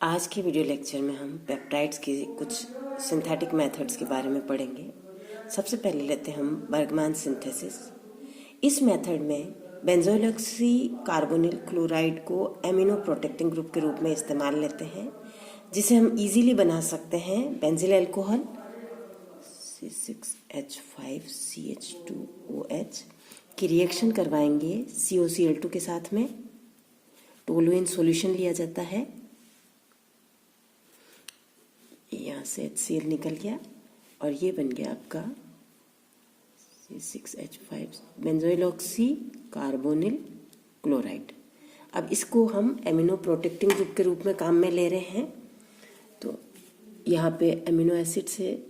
आज के video lecture में हम पेप्टाइड्स की कुछ सिंथेटिक मेथड्स के बारे में पढ़ेंगे। सबसे पहले लेते हैं हम बर्गमान सिंथेसिस। इस मेथड में बेंजोइलॉक्सी कार्बोनिल क्लोराइड को एमिनो प्रोटेक्टिंग ग्रुप के रूप में इस्तेमाल लेते हैं, जिसे हम इजीली बना सकते हैं बेंजिल अल्कोहल C6H5CH2OH की रिएक्शन करवाएंगे COCl2 के साथ में। टोलुइन सॉल्यूशन लिया जाता है, यहाँ से HCl निकल गया और ये बन गया आपका C6H5 बेंजोइलॉक्सी कार्बोनिल क्लोराइड। अब इसको हम एमिनो प्रोटेक्टिंग ग्रुप के रूप में काम में ले रहे हैं। तो यहाँ पे एमिनो एसिड से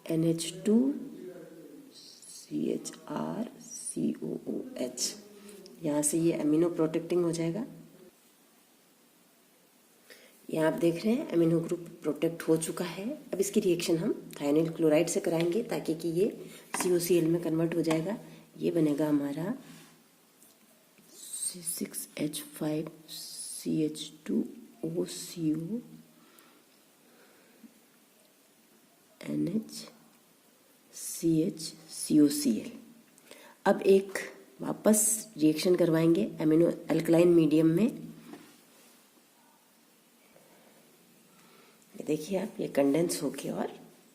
NH2CHRCOOH, यहाँ से ये एमिनो प्रोटेक्टिंग हो जाएगा। यहाँ आप देख रहे हैं एमिनो ग्रुप प्रोटेक्ट हो चुका है। अब इसकी रिएक्शन हम थायोनिल क्लोराइड से कराएंगे ताकि कि ये COCl में कन्वर्ट हो जाएगा। ये बनेगा हमारा C6H5CH2OCO NHCHCOCl। अब एक वापस रिएक्शन करवाएंगे एमिनो अल्कलाइन मीडियम में। देखिए आप, ये कंडेंस होके और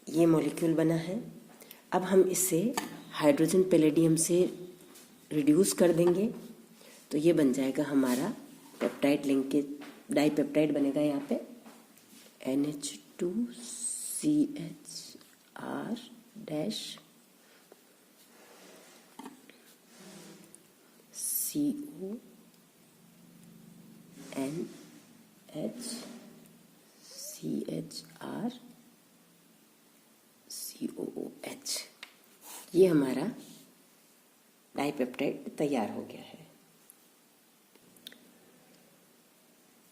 ये मॉलिक्यूल बना है। अब हम इसे हाइड्रोजन पैलेडियम से रिड्यूस कर देंगे तो ये बन जाएगा हमारा पेप्टाइड लिंकेज डाइपेप्टाइड बनेगा। यहाँ पे NH2CHR डैश CONHCHRCOOH। ये हमारा डाइपेप्टाइड तैयार हो गया है।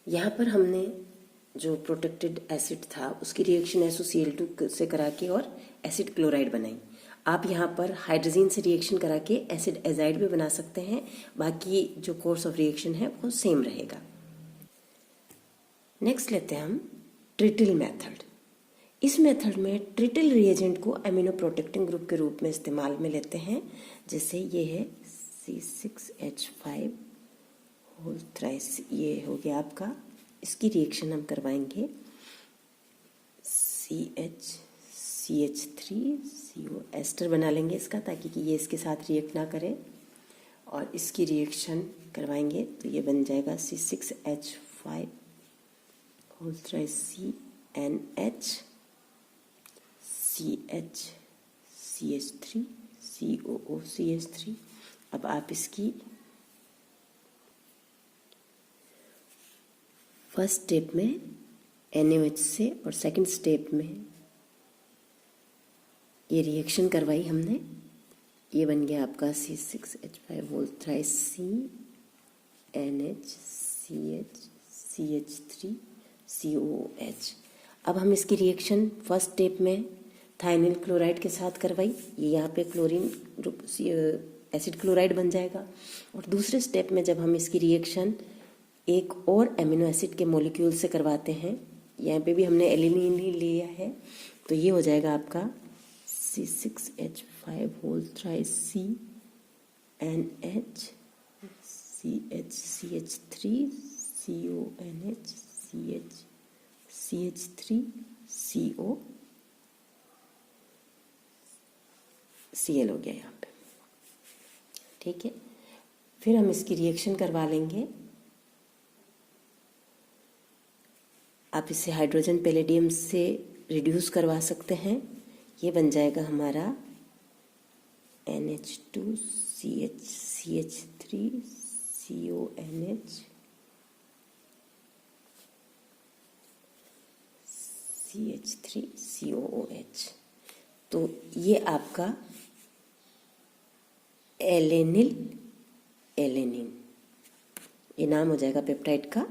यहाँ पर हमने जो प्रोटेक्टेड एसिड था उसकी रिएक्शन SOCl2 से करा के और एसिड क्लोराइड बनाई। आप यहाँ पर हाइड्रोजन से रिएक्शन करा के एसिड एजाइड भी बना सकते हैं। बाकी जो कोर्स ऑफ रिएक्शन है वो सेम रहेगा। नेक्स्ट लेते हैं हम ट्रिटिल मेथड। इस मेथड में ट्रिटिल रिएजेंट को एमिनो प्रोटेक्टिंग ग्रुप के रूप में इस्तेमाल में लेते हैं। जैसे ये है C6H5 होल थ्राइस, ये हो गया आपका। इसकी रिएक्शन हम करवाएंगे CH3CO एस्टर बना लेंगे इसका, ताकि कि ये इसके साथ रिएक्ट ना करे। और इसकी रिएक्शन करवाएंगे तो ये बन जाएगा C6H5 whole thrice CNH CH CH3COOCH3। अब आप इसकी फर्स्ट स्टेप में NaOH से और सेकंड स्टेप में ये रिएक्शन करवाई हमने। ये बन गया आपका C6H5 whole thrice CNH CH3COOH। अब हम इसकी रिएक्शन फर्स्ट स्टेप में थायोनिल क्लोराइड के साथ करवाई। ये यहाँ पे क्लोरीन ग्रुप एसिड क्लोराइड बन जाएगा। और दूसरे स्टेप में जब हम इसकी रिएक्शन एक और एमिनो एसिड के मॉलिक्यूल से करवाते हैं, यहाँ पे भी हमने एलिनिन ही लिया है, तो ये हो जाएगा आपका C6H5 whole thrice CNH CH3CONH CH3COCl हो गया यहाँ पे। ठीक है, फिर हम इसकी रिएक्शन करवा लेंगे। आप इसे हाइड्रोजन पैलेडियम से रिड्यूस करवा सकते हैं। ये बन जाएगा हमारा NH2CH3CONH CH3COOH। तो ये आपका एलेनिन ये नाम हो जाएगा पेप्टाइड का।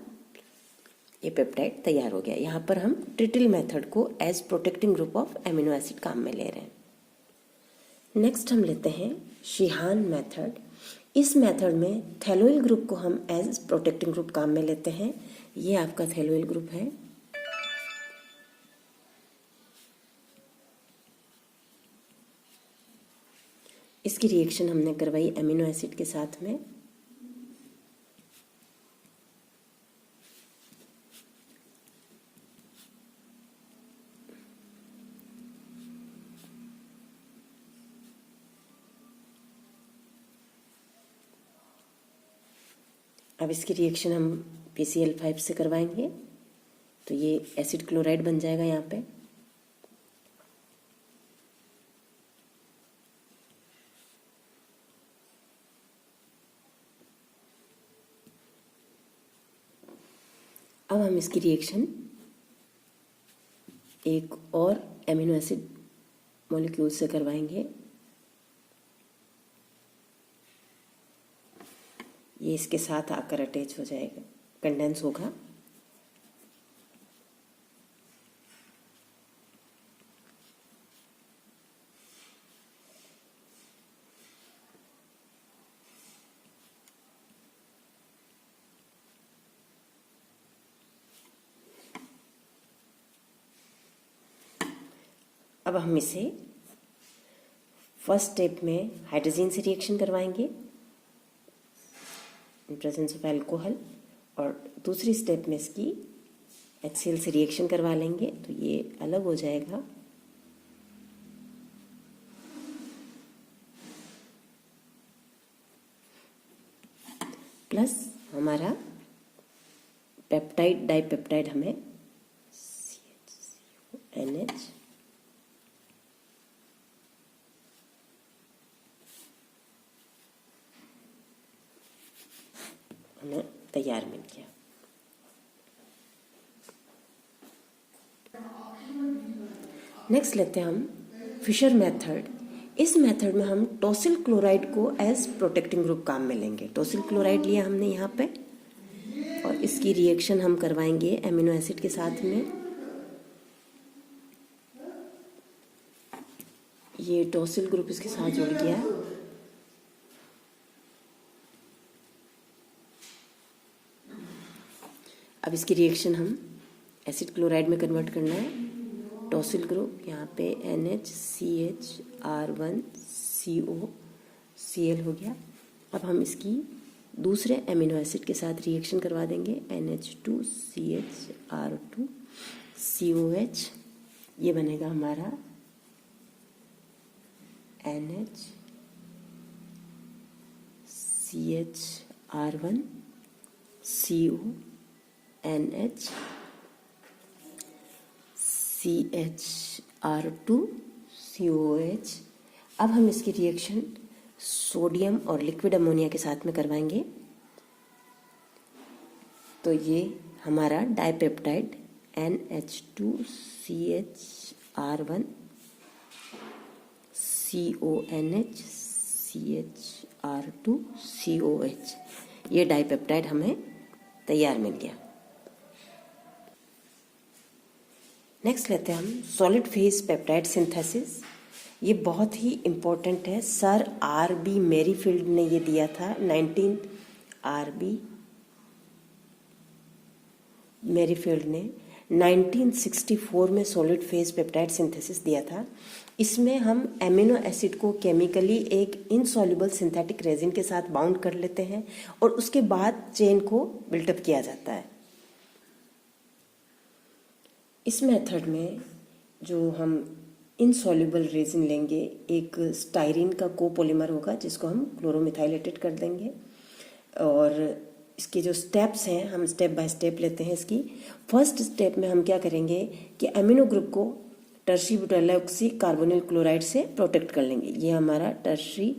ये पेप्टाइड तैयार हो गया। यहाँ पर हम ट्रिटिल मेथड को as protecting group of amino acid काम में ले रहे हैं। नेक्स्ट हम लेते हैं शिहान मेथड। इस मेथड में थैलोइल ग्रुप को हम एज प्रोटेक्टिंग ग्रुप काम में लेते हैं। ये आपका थैलोइल ग्रुप है। इसकी रिएक्शन हमने करवाई एमिनो एसिड के साथ में। अब इसकी रिएक्शन हम PCl5 से करवाएंगे तो ये एसिड क्लोराइड बन जाएगा यहाँ पे। अब हम इसकी रिएक्शन एक और एमिनो एसिड मॉलिक्यूल से करवाएंगे। ये इसके साथ आकर अटैच हो जाएगा, कंडेंस होगा। अब हम इसे फर्स्ट स्टेप में हाइड्रोजन से रिएक्शन करवाएंगे इन प्रेजेंस ऑफ अल्कोहल, और दूसरी स्टेप में इसकी HCl से रिएक्शन करवा लेंगे तो ये अलग हो जाएगा। प्लस हमारा पेप्टाइड डाइपेप्टाइड हमें CH हमें तैयार मिल गया। नेक्स्ट लेते हैं हम फिशर मेथड। इस मेथड में हम टॉसिल क्लोराइड को एज प्रोटेक्टिंग ग्रुप काम में लेंगे। टॉसिल क्लोराइड लिया हमने यहाँ पे और इसकी रिएक्शन हम करवाएंगे एमिनो एसिड के साथ में। ये टॉसिल ग्रुप इसके साथ जुड़ गया। अब इसकी रिएक्शन हम एसिड क्लोराइड में कन्वर्ट करना है। टॉसिल ग्रुप यहाँ पे NHCHR1COCl हो गया। अब हम इसकी दूसरे एमिनो एसिड के साथ रिएक्शन करवा देंगे NH2CHR2COH। ये बनेगा हमारा NHCHR1CONH CHR2COH। अब हम इसकी रिएक्शन सोडियम और लिक्विड अमोनिया के साथ में करवाएंगे तो ये हमारा डाइपेप्टाइड NH2CHR1CONH CHR2COH। ये डाइपेप्टाइड हमें तैयार मिल गया। नेक्स्ट लेते हैं हम सॉलिड फेज पेप्टाइड सिंथेसिस। ये बहुत ही इम्पोर्टेंट है। सर RB मैरीफील्ड ने ये दिया था। 19 RB मैरीफील्ड ने 1964 में सॉलिड फेज पेप्टाइड सिंथेसिस दिया था। इसमें हम एमिनो एसिड को केमिकली एक इनसॉल्युबल सिंथेटिक रेजिन के साथ बाउंड कर लेते हैं और उसके बाद चेन को बिल्टअप किया जाता है। इस मेथड में जो हम इनसॉल्युबल रेजिन लेंगे, एक स्टाइरिन का कोपोलिमर होगा जिसको हम क्लोरोमिथाइलेटेड कर देंगे। और इसके जो स्टेप्स हैं हम स्टेप बाय स्टेप लेते हैं इसकी। फर्स्ट स्टेप में हम क्या करेंगे कि एमिनो ग्रुप को tertiary butyl oxy carbonyl chloride से प्रोटेक्ट कर लेंगे। ये हमारा टर्शी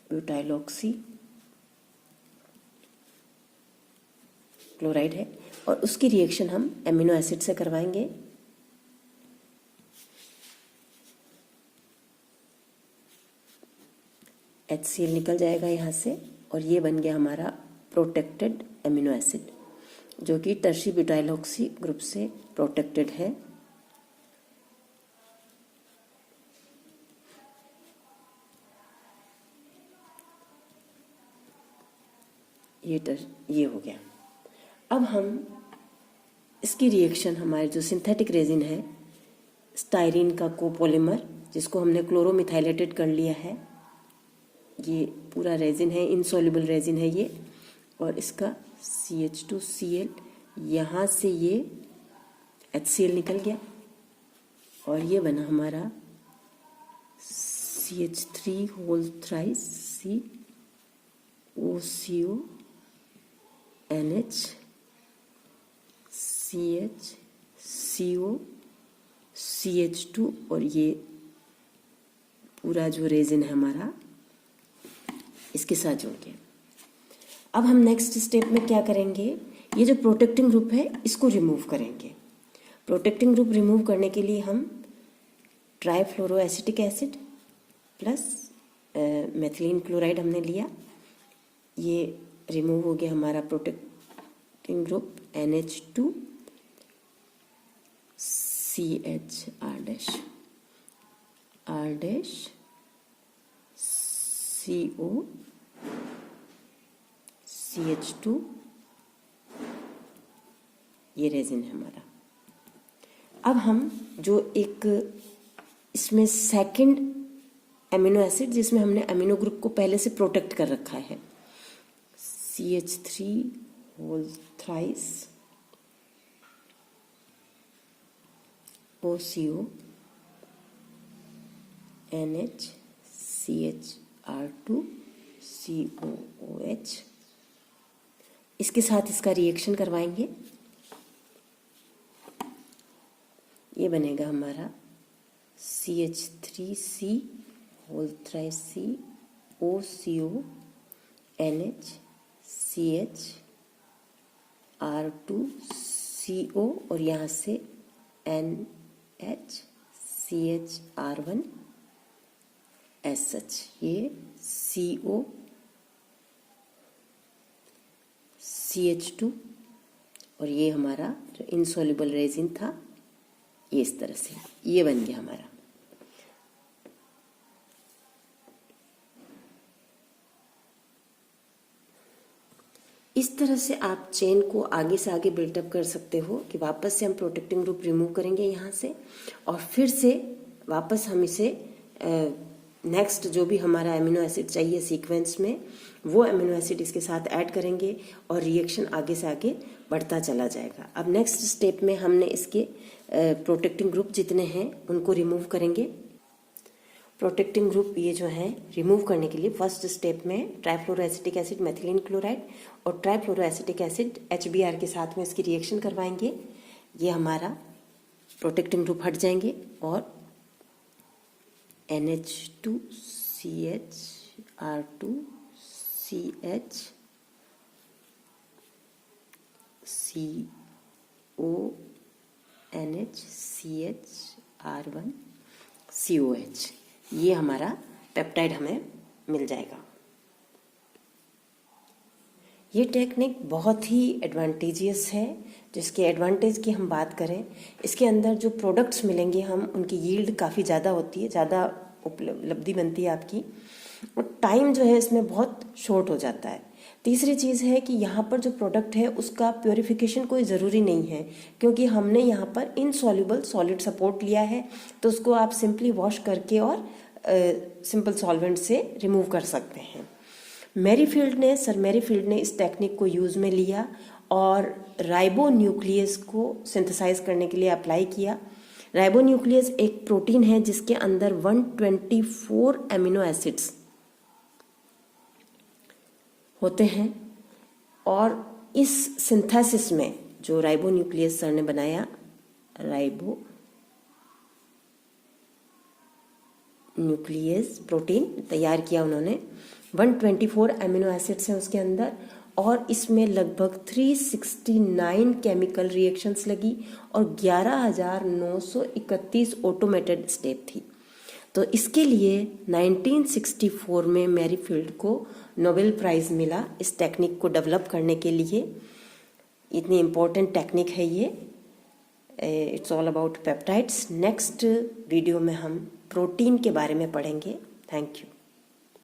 ब्यूटाइल ऑक्सी क्लोराइड है और उसकी रिएक्शन हम एमिनो एसिड से करवाएंगे। HCl निकल जाएगा यहाँ से और ये बन गया हमारा प्रोटेक्टेड एमिनो एसिड जो कि टर्शी ब्यूटाइल ऑक्सी ग्रुप से प्रोटेक्टेड है। ये हो गया। अब हम इसकी रिएक्शन, हमारे जो सिंथेटिक रेजिन है स्टायरीन का कोपोलिमर, जिसको हमने क्लोरोमिथाइलेटेड कर लिया है, ये पूरा रेजिन है, इनसॉल्युबल रेजिन है ये, और इसका CH2Cl, यहाँ से ये HCl निकल गया और ये बना हमारा CH3 whole thrice COCO NH CH CO CH2, और ये पूरा जो रेजिन है हमारा इसके साथ जुड़ गया। अब हम नेक्स्ट स्टेप में क्या करेंगे, ये जो प्रोटेक्टिंग ग्रुप है इसको रिमूव करेंगे। प्रोटेक्टिंग ग्रुप रिमूव करने के लिए हम ट्राइफ्लोरोएसिटिक एसिड प्लस मेथिलीन क्लोराइड हमने लिया, ये रिमूव हो गया हमारा protecting group NH2 CH R dash CO CH2, ये रेजिन है हमारा। अब हम जो एक इसमें सेकंड एमिनो एसिड, जिसमें हमने अमीनो ग्रुप को पहले से प्रोटेक्ट कर रखा है, CH3 whole thrice OCO NH CHR2 COOH, इसके साथ इसका रिएक्शन करवाएंगे। ये बनेगा हमारा CH3C whole thrice C OCO NH CHR2 CO, और यहाँ से NH CHR1 SH, ये CO CH2, और ये हमारा जो इनसॉल्युबल रेजिन था ये इस तरह से ये बन गया हमारा। इस तरह से आप चेन को आगे से आगे बिल्टअप कर सकते हो कि वापस से हम प्रोटेक्टिंग ग्रुप रिमूव करेंगे यहाँ से, और फिर से वापस हम इसे नेक्स्ट जो भी हमारा एमिनो एसिड चाहिए सीक्वेंस में, वो एमिनो एसिड इसके साथ ऐड करेंगे और रिएक्शन आगे से आगे बढ़ता चला जाएगा। अब नेक्स्ट स्टेप में हमने इसके प्रोटेक्टिंग ग्रुप जितने हैं उनको रिमूव करेंगे। प्रोटेक्टिंग ग्रुप ये जो है रिमूव करने के लिए फर्स्ट स्टेप में ट्राइफ्लोरोएसिटिक एसिड मेथिलीन क्लोराइड और ट्राइफ्लोरोएसिटिक एसिड HBr के साथ में इसकी रिएक्शन करवाएंगे। ये हमारा प्रोटेक्टिंग ग्रुप हट जाएंगे और NH2 CHR2 CH CO NH CHR1 COH, ये हमारा पेप्टाइड हमें मिल जाएगा। ये टेक्निक बहुत ही एडवांटेजियस है। जिसके एडवांटेज की हम बात करें, इसके अंदर जो प्रोडक्ट्स मिलेंगे हम उनकी यील्ड काफ़ी ज़्यादा होती है, ज़्यादा उपलब्धि बनती है आपकी, और टाइम जो है इसमें बहुत शॉर्ट हो जाता है। तीसरी चीज़ है कि यहाँ पर जो प्रोडक्ट है उसका प्योरिफिकेशन कोई ज़रूरी नहीं है, क्योंकि हमने यहाँ पर इनसॉल्युबल सॉलिड सपोर्ट लिया है, तो उसको आप सिंपली वॉश करके और सिंपल सॉल्वेंट से रिमूव कर सकते हैं। सर मैरीफील्ड ने इस टेक्निक को यूज़ में लिया और राइबो न्यूक्लियस को सिंथेसाइज करने के लिए अप्लाई किया। राइबो न्यूक्लियस एक प्रोटीन है जिसके अंदर 124 एमिनो एसिड्स होते हैं, और इस सिंथेसिस में जो राइबो न्यूक्लियस सर ने बनाया, राइबो न्यूक्लियस प्रोटीन तैयार किया उन्होंने, 124 एमिनो एसिड्स हैं उसके अंदर, और इसमें लगभग 369 केमिकल रिएक्शंस लगी और 11,931 ऑटोमेटेड स्टेप थी। तो इसके लिए 1964 में मैरीफील्ड को नोबेल प्राइज़ मिला इस टेक्निक को डेवलप करने के लिए। इतनी इम्पोर्टेंट टेक्निक है ये। It's all about peptides. Next video में हम प्रोटीन के बारे में पढ़ेंगे। Thank you.